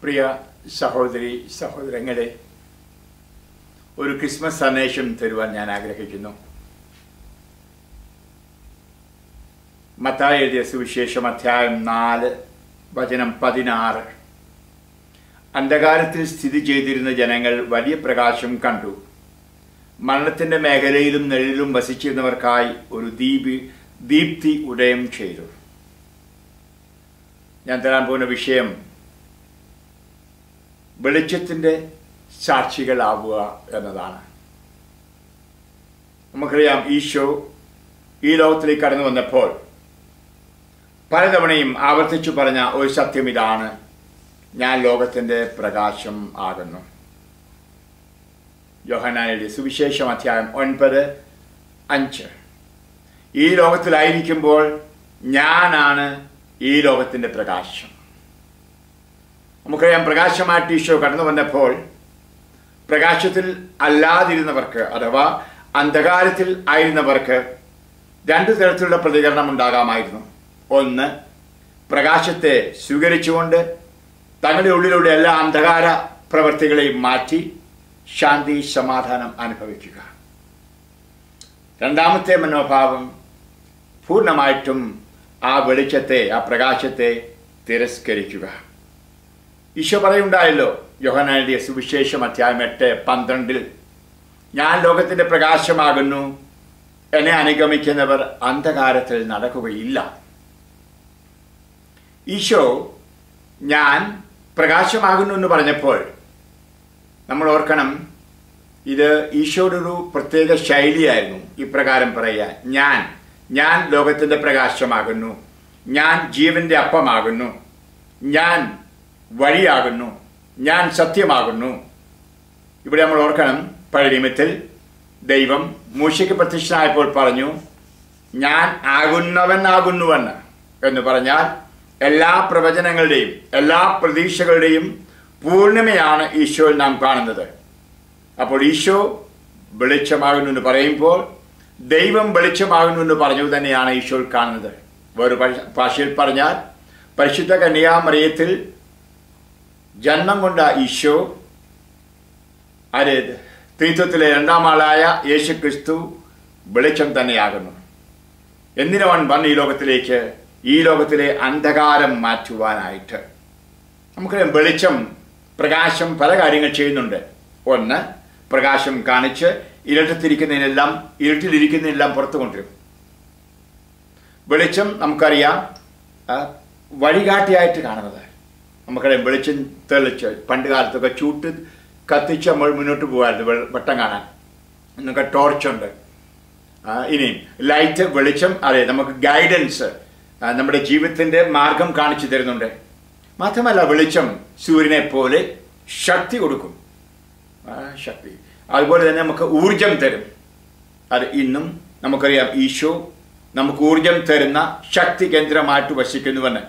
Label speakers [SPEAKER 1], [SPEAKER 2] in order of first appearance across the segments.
[SPEAKER 1] പ്രിയ സഹോദരി സഹോദരങ്ങളെ, ഒരു ക്രിസ്മസ് സന്ദേശം തരുവാൻ ഞാൻ ആഗ്രഹിക്കുന്നു. മത്തായി എഴുതിയ സുവിശേഷം അധ്യായം 4 വചനം 16. അന്ധകാരത്തിൽ സ്ഥിതി ചെയ്തിരുന്ന ജനങ്ങൾ വലിയ പ്രകാശം കണ്ടു. മരണത്തിന്റെ മേഖലയിലും നിഴലിലും വസിച്ചിരുന്നവർക്കായി ഒരു ദീപ്തി ഉദയം ചെയ്തു. ഞാൻ തരാൻ പോകുന്ന വിഷയം വെളിച്ചത്തിന്റെ സാക്ഷികളാവുക എന്നതാണ്. നമുക്കറിയാം, ഈശോ ഈ ലോകത്തിലേക്ക് കടന്നു വന്നപ്പോൾ പലതവണയും ആവർത്തിച്ചു പറഞ്ഞ ഒരു സത്യം ഇതാണ്: ഞാൻ ലോകത്തിന്റെ പ്രകാശം ആകുന്നു. യോഹന്നാന്റെ സുവിശേഷം അധ്യായം 9:5. ഈ ലോകത്തിലായിരിക്കുമ്പോൾ ഞാനാണ് ഈ ലോകത്തിന്റെ പ്രകാശം. നമുക്കറിയാം, പ്രകാശമായിട്ട് ഈശോ കടന്നു വന്നപ്പോൾ പ്രകാശത്തിൽ അല്ലാതിരുന്നവർക്ക്, അഥവാ അന്ധകാരത്തിൽ ആയിരുന്നവർക്ക് 2 തരത്തിലുള്ള പ്രതികരണം ഉണ്ടാകാമായിരുന്നു. ഒന്ന്, പ്രകാശത്തെ സ്വീകരിച്ചുകൊണ്ട് തങ്ങളുടെ ഉള്ളിലൂടെ എല്ലാ അന്ധകാര പ്രവൃത്തികളെയും മാറ്റി ശാന്തി സമാധാനം അനുഭവിക്കുക. രണ്ടാമത്തെ മനോഭാവം, പൂർണ്ണമായിട്ടും ആ വെളിച്ചത്തെ, ആ പ്രകാശത്തെ തിരസ്കരിക്കുക. ഈശോ പറയുണ്ടായല്ലോ യോഹന്നാന്റെ സുവിശേഷം അധ്യായം 8:12, ഞാൻ ലോകത്തിന്റെ പ്രകാശമാകുന്നു, എന്നെ അനുഗമിക്കുന്നവർ അന്ധകാരത്തിൽ നടക്കുകയില്ല. ഈശോ ഞാൻ പ്രകാശമാകുന്നു എന്ന് പറഞ്ഞപ്പോൾ നമ്മൾ ഓർക്കണം, ഇത് ഈശോയുടെ ഒരു പ്രത്യേക ശൈലിയായിരുന്നു ഇപ്രകാരം പറയാൻ. ഞാൻ ലോകത്തിന്റെ പ്രകാശമാകുന്നു, ഞാൻ ജീവന്റെ അപ്പമാകുന്നു, ഞാൻ വഴിയാകുന്നു, ഞാൻ സത്യമാകുന്നു. ഇവിടെ നമ്മൾ ഓർക്കണം, പഴയ നിയമത്തിൽ ദൈവം മൂശയ്ക്ക് പ്രത്യക്ഷനായപ്പോൾ പറഞ്ഞു, ഞാൻ ആകുന്നവനാകുന്നുവെന്ന്. എന്ന് പറഞ്ഞാൽ എല്ലാ പ്രവചനങ്ങളുടെയും എല്ലാ പ്രതീക്ഷകളുടെയും പൂർണ്ണിമയാണ് ഈശോയിൽ നാം കാണുന്നത്. അപ്പോൾ ഈശോ വെളിച്ചമാകുന്നു എന്ന് പറയുമ്പോൾ ദൈവം വെളിച്ചമാകുന്നു എന്ന് പറഞ്ഞു തന്നെയാണ് ഈശോയിൽ കാണുന്നത്. വേറൊരു ഭാഷയിൽ പറഞ്ഞാൽ, പരിശുദ്ധ കന്യാമറിയത്തിൽ ജന്മം കൊണ്ട ഈശോ ത്രിത്വത്തിലെ 2ാം ആളായ യേശു ക്രിസ്തു വെളിച്ചം തന്നെയാകുന്നു. എന്തിനവൻ വന്ന് ഈ ലോകത്തിലെ അന്ധകാരം മാറ്റുവാനായിട്ട്. നമുക്കറിയാം, വെളിച്ചം, പ്രകാശം പല കാര്യങ്ങൾ ചെയ്യുന്നുണ്ട്. ഒന്ന്, പ്രകാശം കാണിച്ച് ഇരുട്ടിലിരിക്കുന്നതിനെല്ലാം പുറത്തു കൊണ്ടുവരും. വെളിച്ചം നമുക്കറിയാം വഴികാട്ടിയായിട്ട് കാണുന്നത്. നമുക്കറിയാം, വെളിച്ചം തെളിച്ച് പണ്ട് കാലത്തൊക്കെ ചൂട്ട് കത്തിച്ച് നമ്മൾ മുന്നോട്ട് പോകാറുണ്ട് വെട്ടം കാണാൻ. നമുക്ക് ടോർച്ചുണ്ട്. ഇനിയും ലൈറ്റ്, വെളിച്ചം, അതെ, നമുക്ക് ഗൈഡൻസ്, നമ്മുടെ ജീവിതത്തിന്റെ മാർഗം കാണിച്ചു തരുന്നുണ്ട്. മാത്രമല്ല, വെളിച്ചം സൂര്യനെ പോലെ ശക്തി കൊടുക്കും. ശക്തി അതുപോലെ തന്നെ നമുക്ക് ഊർജം തരും. അത് ഇന്നും നമുക്കറിയാം, ഈശോ നമുക്ക് ഊർജം തരുന്ന ശക്തി കേന്ദ്രമായിട്ട് വസിക്കുന്നുവെന്ന്.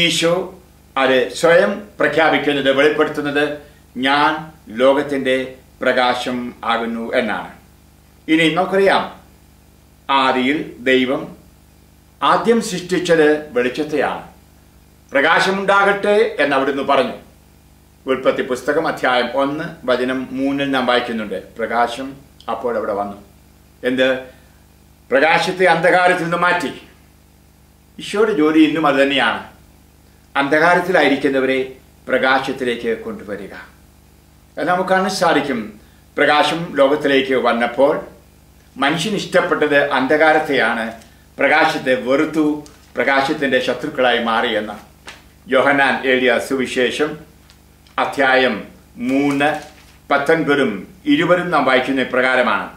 [SPEAKER 1] ഈശോ അത് സ്വയം പ്രഖ്യാപിക്കുന്നത്, വെളിപ്പെടുത്തുന്നത്, ഞാൻ ലോകത്തിന്റെ പ്രകാശം ആകുന്നു എന്നാണ്. ഇനി നമുക്കറിയാം, ആദിയിൽ ദൈവം ആദ്യം സൃഷ്ടിച്ചത് വെളിച്ചത്തെയാണ്. പ്രകാശമുണ്ടാകട്ടെ എന്ന് അവിടുന്ന് പറഞ്ഞു. ഉൽപ്പത്തി പുസ്തകം അധ്യായം 1 വചനം 3 നാം വായിക്കുന്നുണ്ട്. പ്രകാശം അപ്പോൾ അവിടെ വന്നു. പ്രകാശത്തെ അന്ധകാരത്തിൽ നിന്ന് മാറ്റി. ഈശോയുടെ ജോലി ഇന്നും അത് തന്നെയാണ്. അന്ധകാരത്തിലായിരിക്കുന്നവരെ പ്രകാശത്തിലേക്ക് കൊണ്ടുവരിക. അത് നമുക്ക് കാണാൻ സാധിക്കും. പ്രകാശം ലോകത്തിലേക്ക് വന്നപ്പോൾ മനുഷ്യൻ ഇഷ്ടപ്പെട്ടത് അന്ധകാരത്തെയാണ്. പ്രകാശത്തെ വെറുത്തു, പ്രകാശത്തിന്റെ ശത്രുക്കളായി മാറിയെന്ന്. യോഹന്നാൻ എഴുതിയ സുവിശേഷം അധ്യായം 3 19 20 നാം വായിക്കുന്ന പ്രകാരമാണ്: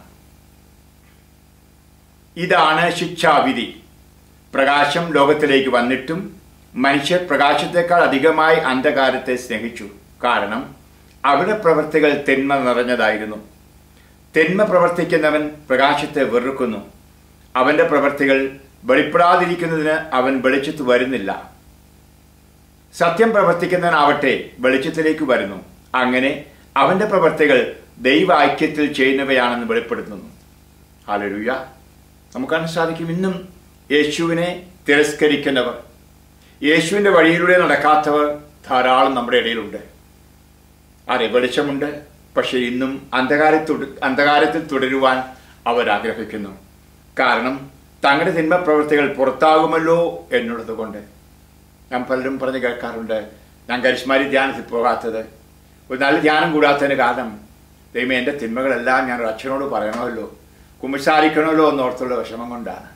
[SPEAKER 1] ഇതാണ് ശിക്ഷാവിധി, പ്രകാശം ലോകത്തിലേക്ക് വന്നിട്ടും മനുഷ്യർ പ്രകാശത്തെക്കാൾ അധികമായി അന്ധകാരത്തെ സ്നേഹിച്ചു. കാരണം അവരുടെ പ്രവൃത്തികൾ തിന്മ നിറഞ്ഞതായിരുന്നു. തിന്മ പ്രവർത്തിക്കുന്നവൻ പ്രകാശത്തെ വെറുക്കുന്നു. അവന്റെ പ്രവൃത്തികൾ വെളിപ്പെടാതിരിക്കുന്നതിന് അവൻ വെളിച്ചത്ത് വരുന്നില്ല. സത്യം പ്രവർത്തിക്കുന്നവനാവട്ടെ വെളിച്ചത്തിലേക്ക് വരുന്നു. അങ്ങനെ അവന്റെ പ്രവൃത്തികൾ ദൈവ ഐക്യത്തിൽ ചെയ്യുന്നവയാണെന്ന് വെളിപ്പെടുത്തുന്നു. ഹല്ലേലൂയ. നമുക്ക് കാണാൻ സാധിക്കും, ഇന്നും യേശുവിനെ തിരസ്കരിക്കുന്നവർ, യേശുവിൻ്റെ വഴിയിലൂടെ നടക്കാത്തവർ ധാരാളം നമ്മുടെ ഇടയിലുണ്ട്. അതെ, വെളിച്ചമുണ്ട്. പക്ഷേ ഇന്നും അന്ധകാരത്തിൽ തുടരുവാൻ അവരാഗ്രഹിക്കുന്നു. കാരണം തങ്ങളുടെ തിന്മ പ്രവൃത്തികൾ പുറത്താകുമല്ലോ എന്നുള്ളത് കൊണ്ട്. ഞാൻ പലരും പറഞ്ഞ് കേൾക്കാറുണ്ട്, ഞാൻ കരിസ്മാരി ധ്യാനത്തിൽ പോകാത്തത്, ഒരു നല്ല ധ്യാനം കൂടാത്തതിന് കാരണം ദൈവമേ എൻ്റെ തിന്മകളെല്ലാം ഞാൻ ഒരു അച്ഛനോട് പറയണമല്ലോ, കുമ്പസാരിക്കണമല്ലോ എന്നോർത്തുള്ള വിഷമം കൊണ്ടാണ്.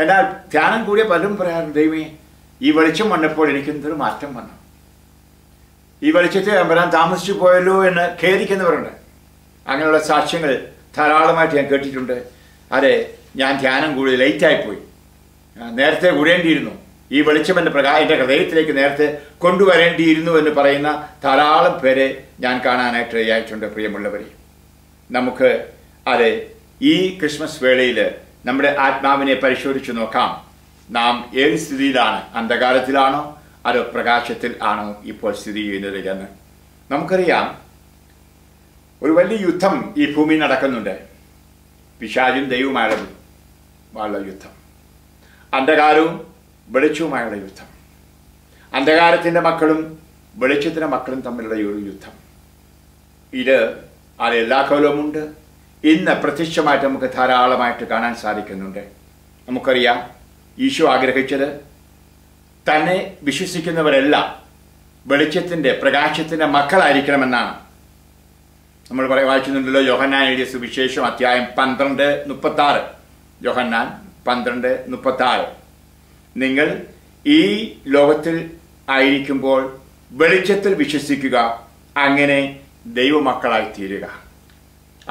[SPEAKER 1] എന്നാൽ ധ്യാനം കൂടിയ പലരും പറയാറുണ്ട്, ദൈവമേ ഈ വെളിച്ചം വന്നപ്പോൾ എനിക്കെന്തൊരു മാറ്റം വന്നു, ഈ വെളിച്ചത്തിൽ വരാൻ താമസിച്ചു പോയല്ലോ എന്ന് ഖേദിക്കുന്നവരുണ്ട്. അങ്ങനെയുള്ള സാക്ഷ്യങ്ങൾ ധാരാളമായിട്ട് ഞാൻ കേട്ടിട്ടുണ്ട്. അതെ, ഞാൻ ധ്യാനം കൂടി ലേറ്റായിപ്പോയി, നേരത്തെ കൂടേണ്ടിയിരുന്നു, ഈ വെളിച്ചം എൻ്റെ ഹൃദയത്തിലേക്ക് നേരത്തെ കൊണ്ടുവരേണ്ടിയിരുന്നു എന്ന് പറയുന്ന ധാരാളം പേരെ ഞാൻ കാണാനായിട്ട് ഇടയായിട്ടുണ്ട്. പ്രിയമുള്ളവരെ, നമുക്ക് അതെ ഈ ക്രിസ്മസ് വേളയിൽ നമ്മുടെ ആത്മാവിനെ പരിശോധിച്ച് നോക്കാം. നാം ഏത് സ്ഥിതിയിലാണ്? അന്ധകാരത്തിലാണോ അതോ പ്രകാശത്തിൽ ആണോ ഇപ്പോൾ സ്ഥിതി ചെയ്യുന്നത് എന്ന് നമുക്കറിയാം. ഒരു വലിയ യുദ്ധം ഈ ഭൂമിയിൽ നടക്കുന്നുണ്ട്. പിശാചും ദൈവവുമായുള്ള യുദ്ധം, അന്ധകാരവും വെളിച്ചവുമായുള്ള യുദ്ധം, അന്ധകാരത്തിൻ്റെ മക്കളും വെളിച്ചത്തിൻ്റെ മക്കളും തമ്മിലുള്ള ഒരു യുദ്ധം. ഇത് അത് എല്ലാ കാലവുമുണ്ട്. ഇന്ന് പ്രത്യക്ഷമായിട്ട് നമുക്ക് ധാരാളമായിട്ട് കാണാൻ സാധിക്കുന്നുണ്ട്. നമുക്കറിയാം, ഈശോ ആഗ്രഹിച്ചത് തന്നെ വിശ്വസിക്കുന്നവരെല്ലാം വെളിച്ചത്തിൻ്റെ പ്രകാശത്തിൻ്റെ മക്കളായിരിക്കണമെന്നാണ്. നമ്മൾ വായിക്കുന്നുണ്ടല്ലോ, യോഹന്നാൻ എഴുതിയ സുവിശേഷം അധ്യായം 12:36. യോഹന്നാൻ 12:36. നിങ്ങൾ ഈ ലോകത്തിൽ ആയിരിക്കുമ്പോൾ വെളിച്ചത്തിൽ വിശ്വസിക്കുക, അങ്ങനെ ദൈവമക്കളായി തീരുക.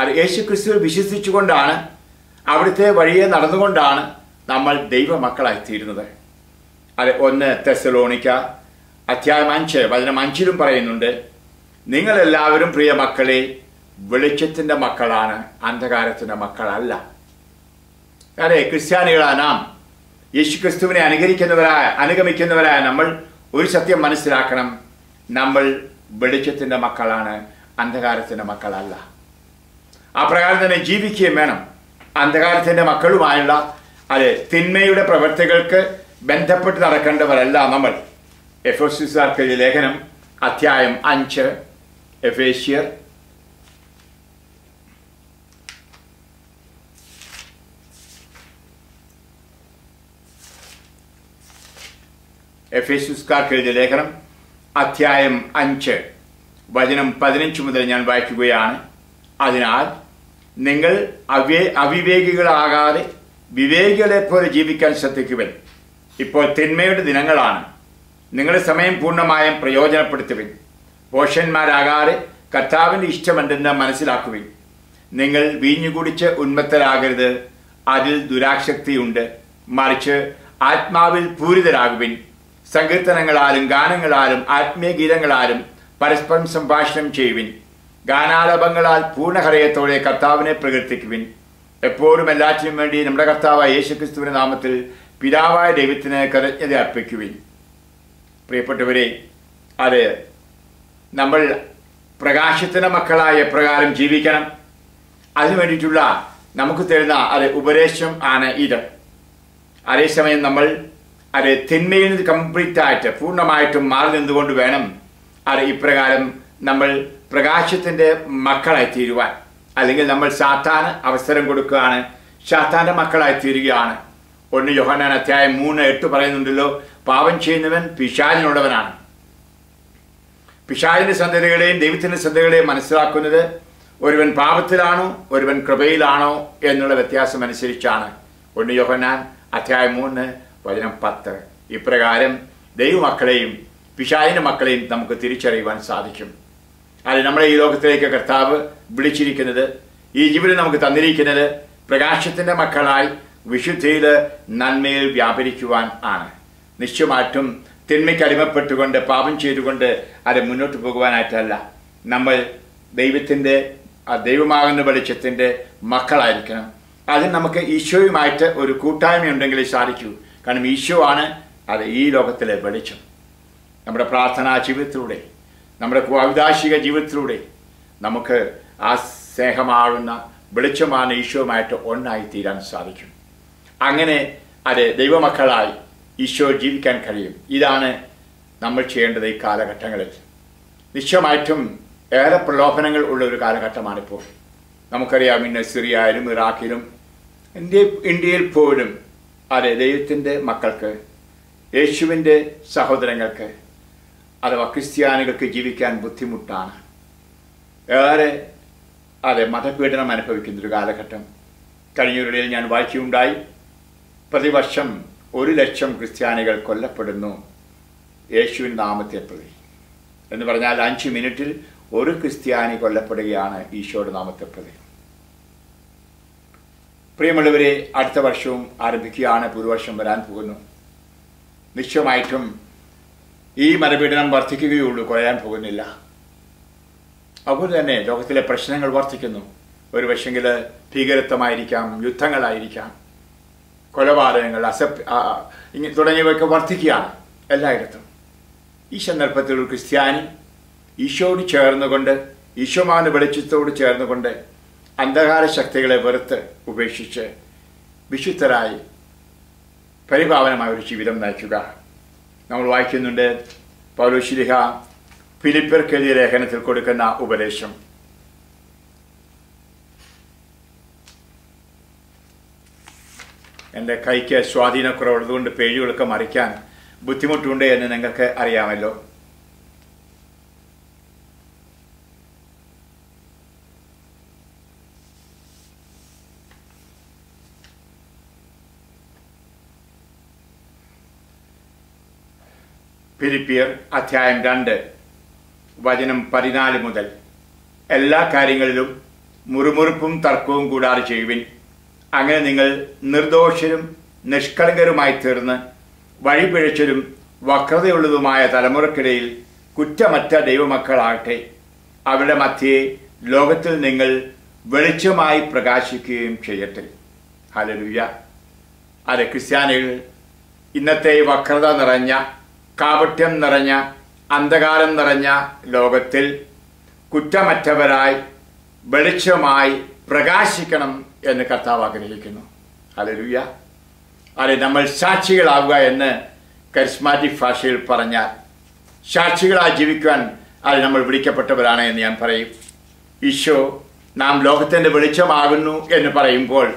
[SPEAKER 1] അത് യേശു ക്രിസ്തുവിൽ വിശ്വസിച്ചുകൊണ്ടാണ്, അവിടുത്തെ വഴിയെ നടന്നുകൊണ്ടാണ് നമ്മൾ ദൈവമക്കളായി തീരുന്നത്. അത് 1 തെസ്സലോനിക്ക അധ്യായം 5 വചനം 5 പറയുന്നുണ്ട്, നിങ്ങളെല്ലാവരും പ്രിയ മക്കളെ വെളിച്ചത്തിൻ്റെ മക്കളാണ്, അന്ധകാരത്തിൻ്റെ മക്കളല്ല. അതെ, ക്രിസ്ത്യാനികളായ നാം, യേശു ക്രിസ്തുവിനെ അനുഗമിക്കുന്നവരായ നമ്മൾ ഒരു സത്യം മനസ്സിലാക്കണം, നമ്മൾ വെളിച്ചത്തിൻ്റെ മക്കളാണ്, അന്ധകാരത്തിൻ്റെ മക്കളല്ല. ആ പ്രകാരം തന്നെ ജീവിക്കുകയും വേണം. അന്ധകാരത്തിൻ്റെ മക്കളുമായുള്ള അത് തിന്മയുടെ പ്രവൃത്തികൾക്ക് ബന്ധപ്പെട്ട് നടക്കേണ്ടവരല്ല നമ്മൾ. എഫെസ്യർക്കുള്ള ലേഖനം അധ്യായം 5, എഫേസ്യർ എഫേസ്യർക്കുള്ള ലേഖനം അധ്യായം 5 വചനം 15 മുതൽ ഞാൻ വായിക്കുകയാണ്. അതിനാൽ നിങ്ങൾ അവിവേകികളാകാതെ വിവേകികളെ പോലെ ജീവിക്കാൻ ശ്രദ്ധിക്കുവിൻ. ഇപ്പോൾ തിന്മയുടെ ദിനങ്ങളാണ്. നിങ്ങളുടെ സമയം പൂർണ്ണമായും പ്രയോജനപ്പെടുത്തുവിൻ. പോഷന്മാരാകാതെ കർത്താവിൻ്റെ ഇഷ്ടമെന്തെന്ന് മനസ്സിലാക്കുവിൻ. നിങ്ങൾ വീഞ്ഞു കുടിച്ച് ഉന്മത്തരാകരുത്, അതിൽ ദുരാശക്തിയുണ്ട്. മറിച്ച് ആത്മാവിൽ പൂരിതരാകുവിൻ. സങ്കീർത്തനങ്ങളാലും ഗാനങ്ങളാലും ആത്മീയ ഗീതങ്ങളാലും പരസ്പരം സംഭാഷണം ചെയ്യുവിൻ. ഗാനാലാപങ്ങളാൽ പൂർണ്ണഹൃദയത്തോടെ കർത്താവിനെ പ്രകീർത്തിക്കുവിൻ. എപ്പോഴും എല്ലാറ്റിനും വേണ്ടി നമ്മുടെ കർത്താവായ യേശുക്രിസ്തുവിന്റെ നാമത്തിൽ പിതാവായ ദൈവത്തിന് കൃതജ്ഞത അർപ്പിക്കുവിൻ. പ്രിയപ്പെട്ടവരെ, അത് നമ്മൾ പ്രകാശത്തിൻ്റെ മക്കളായ എപ്രകാരം ജീവിക്കണം, അതിനു വേണ്ടിയിട്ടുള്ള നമുക്ക് തരുന്ന അത് ഉപദേശം ആണ് ഇത്. അതേസമയം നമ്മൾ അത് തിന്മയിൽ നിന്ന് കംപ്ലീറ്റ് ആയിട്ട് പൂർണ്ണമായിട്ടും മാറി നിന്നുകൊണ്ട് വേണം അത് ഇപ്രകാരം നമ്മൾ പ്രകാശത്തിൻ്റെ മക്കളായി തീരുവാൻ. അല്ലെങ്കിൽ നമ്മൾ സാത്താന് അവസരം കൊടുക്കുകയാണ്, സാത്താൻ്റെ മക്കളായി തീരുകയാണ്. 1 യോഹന്നാൻ അധ്യായം 3:8 പറയുന്നുണ്ടല്ലോ, പാപം ചെയ്യുന്നവൻ പിശാചിനുള്ളവനാണ്. പിശാചിന്റെ സന്തതികളെയും ദൈവത്തിന്റെ സന്തതികളെയും മനസ്സിലാക്കുന്നത് ഒരുവൻ പാപത്തിലാണോ ഒരുവൻ കൃപയിലാണോ എന്നുള്ള വ്യത്യാസം അനുസരിച്ചാണ്. 1 യോഹന്നാൻ അധ്യായം 3 വചനം 10. ഇപ്രകാരം ദൈവമക്കളെയും പിശാചിന്റെ മക്കളെയും നമുക്ക് തിരിച്ചറിയുവാൻ സാധിക്കും. അത് നമ്മളെ ഈ ലോകത്തിലേക്ക് കർത്താവ് വിളിച്ചിരിക്കുന്നത്, ഈ ജീവിതം നമുക്ക് തന്നിരിക്കുന്നത് പ്രകാശത്തിന്റെ മക്കളായി വിശുദ്ധിയിൽ നന്മയിൽ വ്യാപരിക്കുവാൻ ആണ്. നിശ്ചയമായിട്ടും തിന്മയ്ക്ക് അടിമപ്പെട്ടുകൊണ്ട് പാപം ചെയ്തുകൊണ്ട് അത് മുന്നോട്ട് പോകുവാനായിട്ടല്ല. നമ്മൾ ദൈവമാകുന്ന വെളിച്ചത്തിന്റെ മക്കളായിരിക്കണം. അതിന് നമുക്ക് ഈശോയുമായിട്ട് ഒരു കൂട്ടായ്മയുണ്ടെങ്കിലേ സാധിക്കൂ. കാരണം ഈശോ ആണ് അത് ഈ ലോകത്തിലെ വെളിച്ചം. നമ്മുടെ പ്രാർത്ഥനാ ജീവിതത്തിലൂടെ, നമ്മുടെ ഔദാശിക ജീവിതത്തിലൂടെ നമുക്ക് ആ സ്നേഹമാകുന്ന വെളിച്ചമാണ് ഈശോയുമായിട്ട് ഒന്നായി തീരാൻ സാധിക്കും. അങ്ങനെ അത് ദൈവമക്കളായി ഈശോ ജീവിക്കാൻ കഴിയും. ഇതാണ് നമ്മൾ ചെയ്യേണ്ടത് ഈ കാലഘട്ടങ്ങളിൽ. നിശ്ചയമായിട്ടും ഏറെ പ്രലോഭനങ്ങൾ ഉള്ള ഒരു കാലഘട്ടമാണിപ്പോൾ. നമുക്കറിയാം, ഇന്ന് സിറിയയിലും ഇറാഖിലും ഇന്ത്യയിൽ പോലും അതെ ദൈവത്തിൻ്റെ മക്കൾക്ക്, യേശുവിൻ്റെ സഹോദരങ്ങൾക്ക് അഥവാ ക്രിസ്ത്യാനികൾക്ക് ജീവിക്കാൻ ബുദ്ധിമുട്ടാണ്. ഏറെ അതെ മതപീഡനം അനുഭവിക്കുന്നൊരു കാലഘട്ടം. കഴിഞ്ഞൊരിടയിൽ ഞാൻ വായിക്കുകയുണ്ടായി, പ്രതിവർഷം 100,000 ക്രിസ്ത്യാനികൾ കൊല്ലപ്പെടുന്നു യേശുവിൻ നാമത്തെ പ്രതി എന്ന് പറഞ്ഞാൽ 5 മിനിറ്റിൽ ഒരു ക്രിസ്ത്യാനി കൊല്ലപ്പെടുകയാണ് ഈശോയുടെ നാമത്തെ പ്രതി. പ്രിയമുള്ളവരെ, അടുത്ത വർഷവും ആരംഭിക്കുകയാണ്, പുതുവർഷം വരാൻ പോകുന്നു. നിശ്ചയമായിട്ടും ഈ മതപീഡനം വർദ്ധിക്കുകയുള്ളൂ, കുറയാൻ പോകുന്നില്ല. അതുപോലെ തന്നെ ലോകത്തിലെ പ്രശ്നങ്ങൾ വർദ്ധിക്കുന്നു. ഒരു പക്ഷെങ്കിൽ ഭീകരത്വമായിരിക്കാം, യുദ്ധങ്ങളായിരിക്കാം, കൊലപാതകങ്ങൾ, തുടങ്ങിയവയൊക്കെ വർദ്ധിക്കുകയാണ് എല്ലായിടത്തും. ഈ സന്ദർഭത്തിൽ ഒരു ക്രിസ്ത്യാനി ഈശോയോട് ചേർന്നുകൊണ്ട്, ഈശോമാവിന്റെ വെളിച്ചത്തോട് ചേർന്നുകൊണ്ട് അന്ധകാര ശക്തികളെ വെറുത്ത് ഉപേക്ഷിച്ച് വിശുദ്ധരായി പരിപാവനമായ ഒരു ജീവിതം നയിക്കുക. നമ്മൾ വായിക്കുന്നുണ്ട് പൗലോസ്ലീഹ ഫിലിപ്പിയർക്ക് എഴുതിയ ലേഖനത്തിൽ കൊടുക്കുന്ന ഉപദേശം. എൻ്റെ കൈക്ക് സ്വാധീനക്കുറവുള്ളതുകൊണ്ട് പേജുകളൊക്കെ മറിക്കാൻ ബുദ്ധിമുട്ടുണ്ട് എന്ന് നിങ്ങൾക്ക് അറിയാമല്ലോ. ഫിലിപ്പിയർ അധ്യായം 2 വചനം 14 മുതൽ, എല്ലാ കാര്യങ്ങളിലും മുറുമുറുപ്പും തർക്കവും കൂടാതെ ചെയ്യുവിൻ. അങ്ങനെ നിങ്ങൾ നിർദോഷരും നിഷ്കളങ്കരുമായി തീർന്ന് വഴിപിഴച്ചതും വക്രതയുള്ളതുമായ തലമുറക്കിടയിൽ കുറ്റമറ്റ ദൈവമക്കളാകട്ടെ. അവരുടെ മധ്യേ ലോകത്തിൽ നിങ്ങൾ വെളിച്ചമായി പ്രകാശിക്കുകയും ചെയ്യട്ടെ. ഹല്ലേലൂയ. അത് ക്രിസ്ത്യാനികൾ ഇന്നത്തെ വക്രത നിറഞ്ഞ, കാപട്യം നിറഞ്ഞ, അന്ധകാരം നിറഞ്ഞ ലോകത്തിൽ കുറ്റമറ്റവരായി വെളിച്ചമായി പ്രകാശിക്കണം എന്ന് കർത്താവ് ആഗ്രഹിക്കുന്നു. ഹല്ലേലൂയ. അതെ, നമ്മൾ സാക്ഷികളാവുക എന്ന് കരിസ്മാറ്റിക് ഭാഷയിൽ പറഞ്ഞാൽ സാക്ഷികളായി ജീവിക്കുവാൻ അത് നമ്മൾ വിളിക്കപ്പെട്ടവരാണ് എന്ന് ഞാൻ പറയും. ഈശോ നാം ലോകത്തിൻ്റെ വെളിച്ചമാകുന്നു എന്ന് പറയുമ്പോൾ,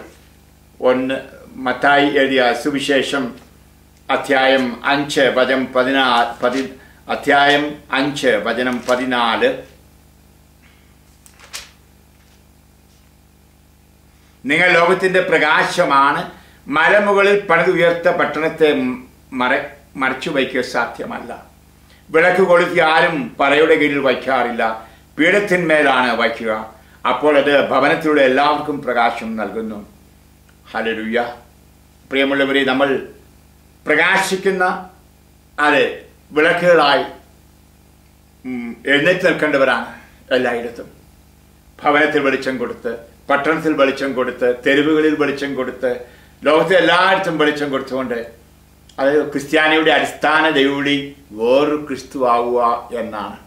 [SPEAKER 1] മത്തായി എഴുതിയ സുവിശേഷം അധ്യായം 5 വചനം 14, നിങ്ങൾ ലോകത്തിന്റെ പ്രകാശമാണ്. മലമുകളിൽ പണിതുയർത്ത പട്ടണത്തെ മറച്ചു വയ്ക്കുക സാധ്യമല്ല. വിളക്ക് കൊളുത്തി ആരും പറയുടെ കീഴിൽ വയ്ക്കാറില്ല, പീഠത്തിന്മേലാണ് വയ്ക്കുക. അപ്പോൾ അത് ഭവനത്തിലൂടെ എല്ലാവർക്കും പ്രകാശം നൽകുന്നു. ഹല്ലേലൂയ. പ്രിയമുള്ളവരെ, നമ്മൾ പ്രകാശിക്കുന്ന വിളക്കുകളായി എഴുന്നേറ്റ് നിൽക്കേണ്ടവരാണ് എല്ലായിടത്തും. ഭവനത്തിൽ വെളിച്ചം കൊടുത്ത്, പട്ടണത്തിൽ വെളിച്ചം കൊടുത്ത്, തെരുവുകളിൽ വെളിച്ചം കൊടുത്ത്, ലോകത്തെ എല്ലായിടത്തും വെളിച്ചം കൊടുത്തുകൊണ്ട് അത് ക്രിസ്ത്യാനിയുടെ അടിസ്ഥാന ദൈവവിളി വേറൊരു ക്രിസ്തു ആവുക എന്നാണ്.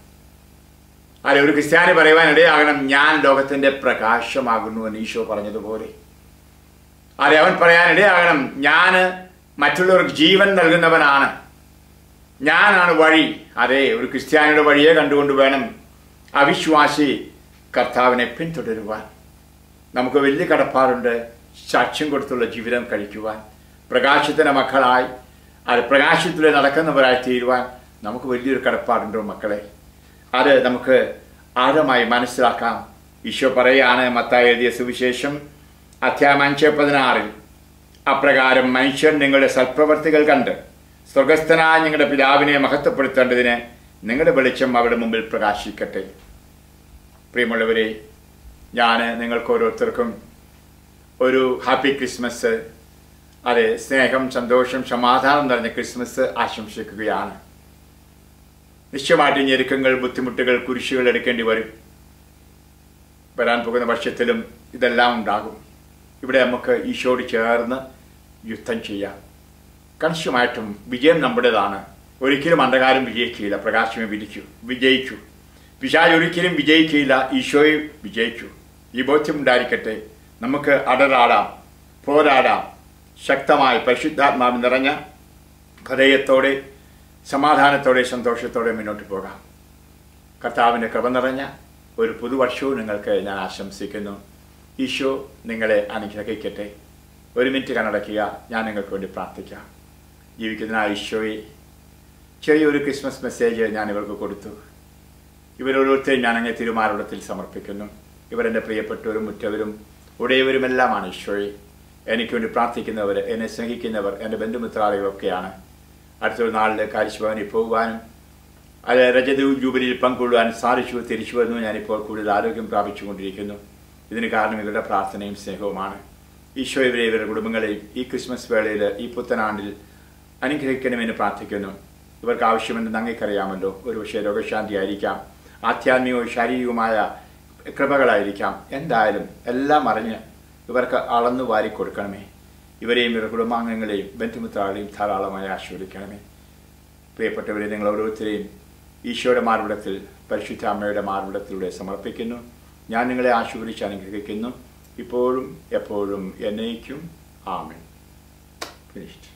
[SPEAKER 1] ഒരു ക്രിസ്ത്യാനി പറയുവാനിടയാകണം, ഞാൻ ലോകത്തിന്റെ പ്രകാശമാകുന്നു എന്ന് ഈശോ പറഞ്ഞതുപോലെ. അവൻ പറയാനിടയാകണം, ഞാൻ മറ്റുള്ളവർക്ക് ജീവൻ നൽകുന്നവനാണ്, ഞാനാണ് വഴി. ഒരു ക്രിസ്ത്യാനിയുടെ വഴിയെ കണ്ടുകൊണ്ട് വേണം അവിശ്വാസി കർത്താവിനെ പിന്തുടരുവാൻ. നമുക്ക് വലിയ കടപ്പാടുണ്ട്, സാക്ഷ്യം കൊടുത്തുള്ള ജീവിതം കഴിക്കുവാൻ, പ്രകാശത്തിൻ്റെ മക്കളായി പ്രകാശത്തിലൂടെ നടക്കുന്നവരായി തീരുവാൻ നമുക്ക് വലിയൊരു കടപ്പാടുണ്ടോ മക്കളെ? അത് നമുക്ക് ആഴമായി മനസ്സിലാക്കാം. ഈശോ പറയാണ്, മത്തായി എഴുതിയ സുവിശേഷം അധ്യായം 5:16, അപ്രകാരം മനുഷ്യൻ നിങ്ങളുടെ സൽപ്രവർത്തികൾ കണ്ട് സ്വർഗസ്ഥനായ നിങ്ങളുടെ പിതാവിനെ മഹത്വപ്പെടുത്തേണ്ടതിന് നിങ്ങളുടെ വെളിച്ചം അവരുടെ മുമ്പിൽ പ്രകാശിക്കട്ടെ. പ്രിയമുള്ളവരെ, ഞാൻ നിങ്ങൾക്ക് ഓരോരുത്തർക്കും ഒരു ഹാപ്പി ക്രിസ്മസ്, സ്നേഹം, സന്തോഷം, സമാധാനം നിറഞ്ഞ ക്രിസ്മസ് ആശംസിക്കുകയാണ്. നിശ്ചയമായിട്ടും ഞെരുക്കങ്ങൾ, ബുദ്ധിമുട്ടുകൾ, കുരിശുകൾ എടുക്കേണ്ടി വരാൻ പോകുന്ന വർഷത്തിലും ഇതെല്ലാം ഉണ്ടാകും. ഇവിടെ നമുക്ക് ഈശോയോട് ചേർന്ന് യുദ്ധം ചെയ്യാം. കണിശമായിട്ടും വിജയം നമ്മുടേതാണ്. ഒരിക്കലും അന്ധകാരം വിജയിക്കുകയില്ല, പ്രകാശമേ വിജയിക്കൂ. പിശാച് ഒരിക്കലും വിജയിക്കുകയില്ല, ഈശോയെ വിജയിച്ചു. ഈ ബോധ്യം ഉണ്ടായിരിക്കട്ടെ. നമുക്ക് അടരാടാം, പോരാടാം. ശക്തമായി പരിശുദ്ധാത്മാവ് നിറഞ്ഞ ഹൃദയത്തോടെ സമാധാനത്തോടെ സന്തോഷത്തോടെ മുന്നോട്ട് പോകാം. കർത്താവിൻ്റെ കൃപ നിറഞ്ഞ ഒരു പുതുവർഷവും നിങ്ങൾക്ക് ഞാൻ ആശംസിക്കുന്നു. ഈശോ നിങ്ങളെ അനുഗ്രഹിക്കട്ടെ. ഒരു മിനിറ്റ് കണ്ണടയ്ക്കുക. ഞാൻ നിങ്ങൾക്ക് വേണ്ടി പ്രാർത്ഥിക്കാം. ജീവിക്കുന്ന ഈശോയെ, ചെറിയൊരു ക്രിസ്മസ് മെസ്സേജ് ഞാൻ ഇവർക്ക് കൊടുത്തു. ഇവരോരോരുത്തരും ഞാൻ അങ്ങേ തിരുമാരുടത്തിൽ സമർപ്പിക്കുന്നു. ഇവരെൻ്റെ പ്രിയപ്പെട്ടവരും ഉറ്റവരും ഉടയവരുമെല്ലാമാണ് ഈശോയെ. എനിക്ക് വേണ്ടി പ്രാർത്ഥിക്കുന്നവർ, എന്നെ സ്നേഹിക്കുന്നവർ, എൻ്റെ ബന്ധുമിത്രാദികളൊക്കെയാണ്. അടുത്തൊരു നാളിൽ കാരിശുഭവനിൽ പോകുവാനും അത് രജത ജൂബിലിയിൽ പങ്കുകൊള്ളുവാനും സാധിച്ചു. തിരിച്ചു വന്നു. ഞാനിപ്പോൾ കൂടുതൽ ആരോഗ്യം പ്രാപിച്ചുകൊണ്ടിരിക്കുന്നു. ഇതിന് കാരണം ഇവരുടെ പ്രാർത്ഥനയും സ്നേഹവുമാണ്. ഈശോ ഇവരുടെ കുടുംബങ്ങളെയും ഈ ക്രിസ്മസ് വേളയിൽ, ഈ പുത്തനാണ്ടിൽ അനുഗ്രഹിക്കണമെന്ന് പ്രാർത്ഥിക്കുന്നു. ഇവർക്ക് ആവശ്യമെന്ന് അങ്ങേക്കറിയാമല്ലോ. ഒരു പക്ഷേ രോഗശാന്തി ആയിരിക്കാം, ആധ്യാത്മികവും ശാരീരികവുമായ കൃപകളായിരിക്കാം. എന്തായാലും എല്ലാം അറിഞ്ഞ് ഇവർക്ക് അളന്നു വാരി കൊടുക്കണമേ. ഇവരെയും ഇവരുടെ കുടുംബാംഗങ്ങളെയും ബന്ധുമിത്രാളെയും ധാരാളമായി ആശീർവദിക്കണമേ. പ്രിയപ്പെട്ടവരെ, നിങ്ങൾ ഓരോരുത്തരെയും ഈശോയുടെ മാർവിടത്തിൽ, പരിശുദ്ധ അമ്മയുടെ മാർവിടത്തിലൂടെ സമർപ്പിക്കുന്നു. ഞാൻ നിങ്ങളെ ആശീർവദിച്ച് അനുഗ്രഹിക്കുന്നു, ഇപ്പോഴും എപ്പോഴും എന്നേക്കും. ആമേൻ. ഫിനിഷ്ഡ്.